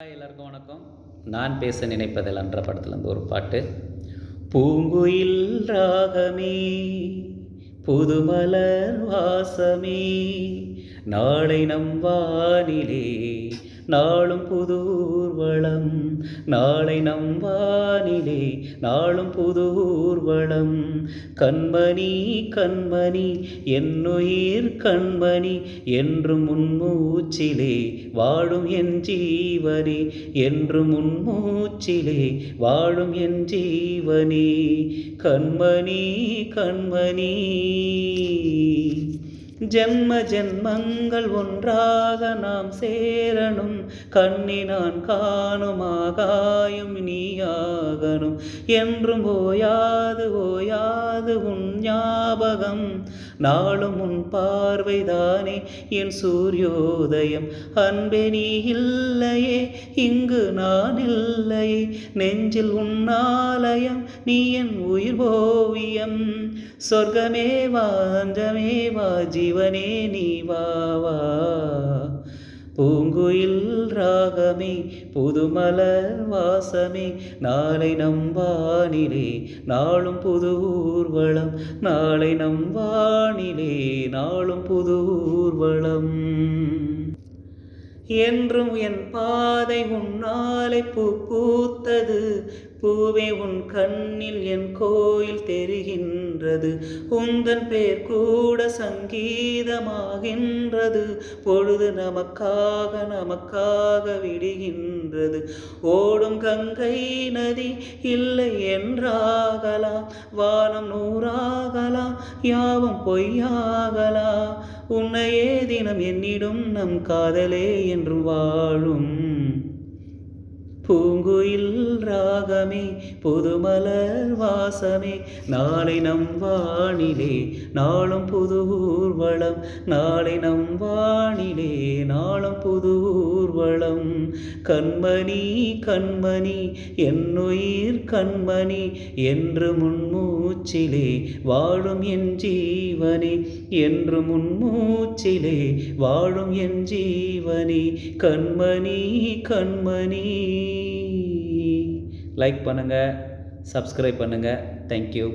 எல்லாருக்கும் வணக்கம். நான் பேச நினைப்பதில் என்ற படத்துலேருந்து ஒரு பாட்டு. பூங்குயில் ராகமே, புதுமலர் வாசமே, நாளை நம் வானிலே நாளும் புது ஊர்வலம், நாளை நம் வானிலே நாளும் புது ஊர்வலம். கண்மணி கண்மணி என்னுயிர் கண்மணி, என்றும் முன்மூச்சிலே வாழும் என் ஜீவனே, என்றும் முன்மூச்சிலே வாழும் என் ஜீவனே. கண்மணி கண்மணி, ஜென்ம ஜென்மங்கள் ஒன்றாக நாம் சேரணும், கண்ணி நான் காணும் ஆகாயம் நீயாகணும். என்றும் ஓயாது ஓயாது உன் ஞாபகம், நாளும் உன் பார்வைதானே என் சூரியோதயம். அன்பே நீ இல்லையே இங்கு நான் இல்லையே, நெஞ்சில் உன் ஆலயம் நீ என் உயிர் ஓவியம். சொர்க்கமே வாஞ்சமே வா ஜீவனே நீ வா வா. பூங்குயில் ராகமே, புதுமலர் வாசமே, நாளை நம் வானிலே நாளும் புது ஊர்வலம், நாளை நம் வானிலே நாளும் புது ஊர்வலம். என்றும் என் பாதை உன்னாலை பூ பூத்தது, பூவே உன் கண்ணில் என் கோயில் தெரிகின்றது. உந்தன் பேர் கூட சங்கீதமாகின்றது, பொழுது நமக்காக நமக்காக விடுகின்றது. ஓடும் கங்கை நதி இல்லை என்றாகலாம், வானம் நூறாகலாம், யாவும் பொய்யாகலாம். உன்னையே தினம் என்னிடும் நம் காதலே என்றும் வாழும். பூங்குயில் ராகமே, புதுமலர் வாசமே, நாளை நம் வானிலே நாளும் புது ஊர்வலம், நாளை நம் வானிலே நாளும் புது ஊர்வலம். கண்மணி கண்மணி என்னுயிர் கண்மணி, என்று முன்மூச்சிலே வாழும் என் ஜீவனே, என்று முன்மூச்சிலே வாழும் என் ஜீவனே. கண்மணி கண்மணி. லைக் பண்ணுங்கள், சப்ஸ்கிரைப் பண்ணுங்கள். தேங்க்யூ.